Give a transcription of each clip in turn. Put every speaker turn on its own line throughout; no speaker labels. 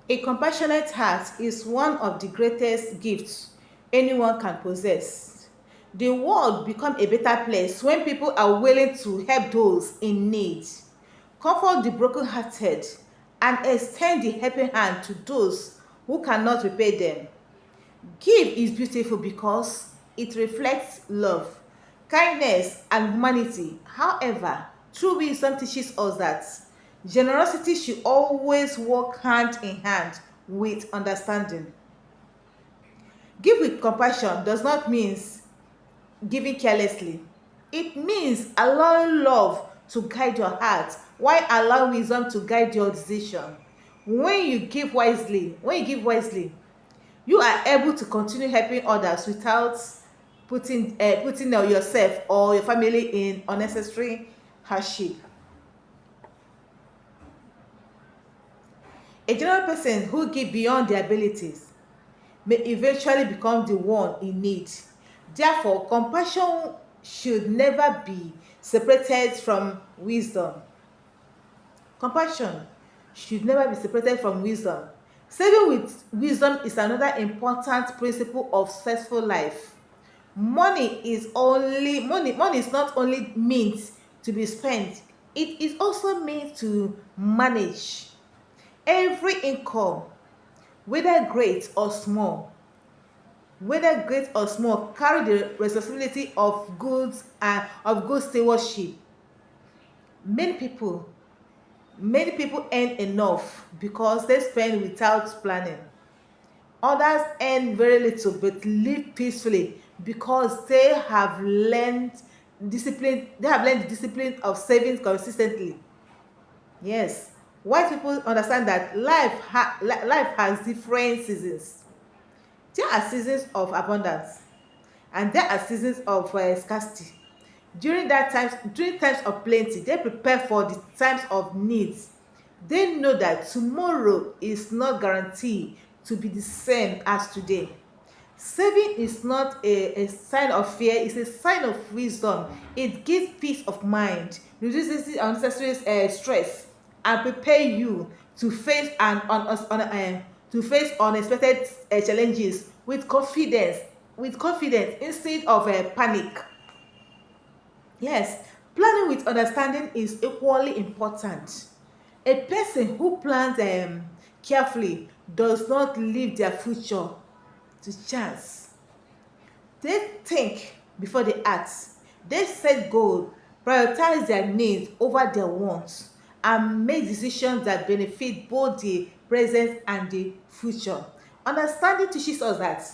A compassionate heart is one of the greatest gifts anyone can possess. The world becomes a better place when people are willing to help those in need, comfort the brokenhearted, and extend the helping hand to those who cannot repay them. Give is beautiful because it reflects love, kindness, and humanity. However, true wisdom teaches us that generosity should always work hand in hand with understanding. Give with compassion does not mean giving carelessly. It means allowing love to guide your heart while allowing wisdom to guide your decision. When you give wisely, you are able to continue helping others without putting yourself or your family in unnecessary hardship. A general person who gives beyond their abilities may eventually become the one in need. Therefore, compassion should never be separated from wisdom. Compassion should never be separated from wisdom. Saving with wisdom is another important principle of successful life. Money is not only meant to be spent, it is also meant to manage. Every income, whether great or small, carry the responsibility of goods and of good stewardship. Many people many people earn enough because they spend without planning. Others earn very little but live peacefully because they have learned the discipline of saving consistently. Yes, white people understand that life has different seasons. There are seasons of abundance and there are seasons of scarcity. During times of plenty, they prepare for the times of needs. They know that tomorrow is not guaranteed to be the same as today. Saving is not a sign of fear, it's a sign of wisdom. It gives peace of mind, reduces the unnecessary stress, and prepare you to face unexpected challenges with confidence instead of panic. Yes, planning with understanding is equally important. A person who plans carefully does not leave their future to chance. They think before they act. They set goals, prioritize their needs over their wants, and make decisions that benefit both the present and the future. Understanding teaches us that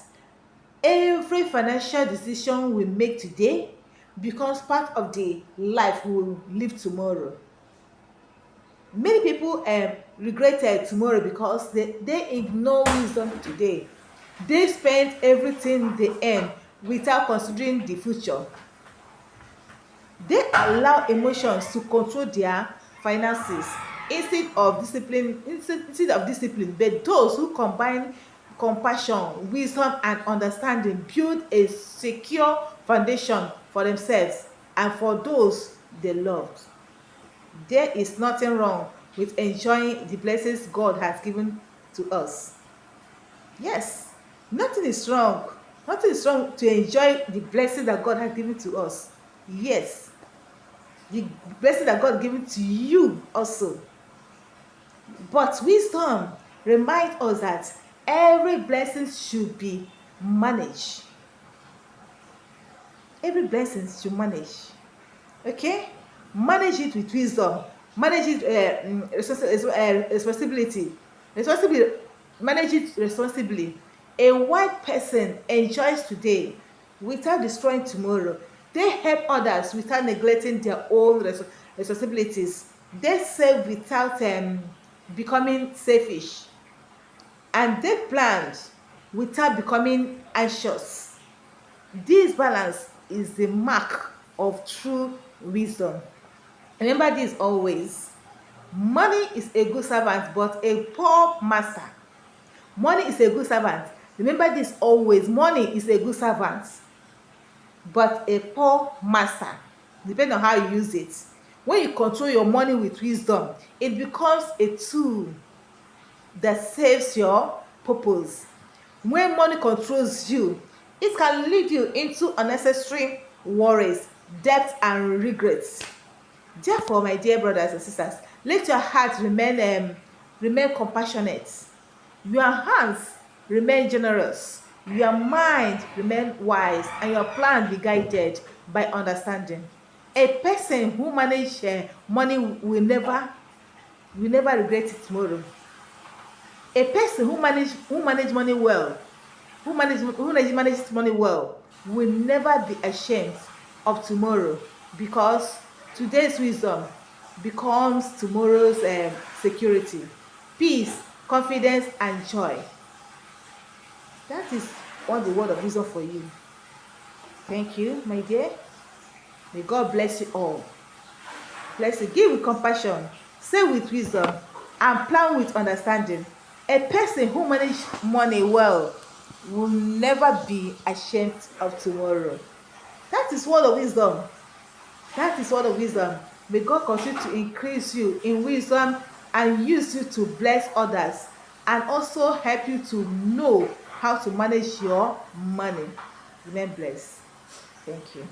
every financial decision we make today becomes part of the life we will live tomorrow. Many people regretted tomorrow because they ignore wisdom today. They spend everything they earn without considering the future. They allow emotions to control their finances instead of discipline. But those who combine compassion, wisdom, and understanding build a secure foundation for themselves and for those they love. There is nothing wrong with enjoying the blessings God has given to us. Yes, nothing is wrong. Nothing is wrong to enjoy the blessing that God has given to us. Yes, the blessing that God has given to you also. But wisdom reminds us that every blessing should be managed. Every blessing should manage. Okay? Manage it with wisdom. Manage it responsibility. Responsibly manage it responsibly. A white person enjoys today without destroying tomorrow. They help others without neglecting their own responsibilities. They save without becoming selfish. And they plan without becoming anxious. This balance is the mark of true wisdom. Remember this always. Money is a good servant, but a poor master. Money is a good servant. Remember this always. Money is a good servant, but a poor master. Depending on how you use it. When you control your money with wisdom, it becomes a tool. that saves your purpose. When money controls you, it can lead you into unnecessary worries, debt, and regrets. Therefore, my dear brothers and sisters, let your heart remain compassionate, your hands remain generous, your mind remain wise, and your plan be guided by understanding. A person who manage money will never regret it tomorrow. A person who manage money well, who manages money well, will never be ashamed of tomorrow, because today's wisdom becomes tomorrow's security, peace, confidence, and joy. That is what the word of wisdom for you. Thank you, my dear. May God bless you all. Bless you. Give with compassion, say with wisdom, and plan with understanding. A person who manages money well will never be ashamed of tomorrow. That is word of wisdom. That is word of wisdom. May God continue to increase you in wisdom and use you to bless others, and also help you to know how to manage your money. Remain blessed. Thank you.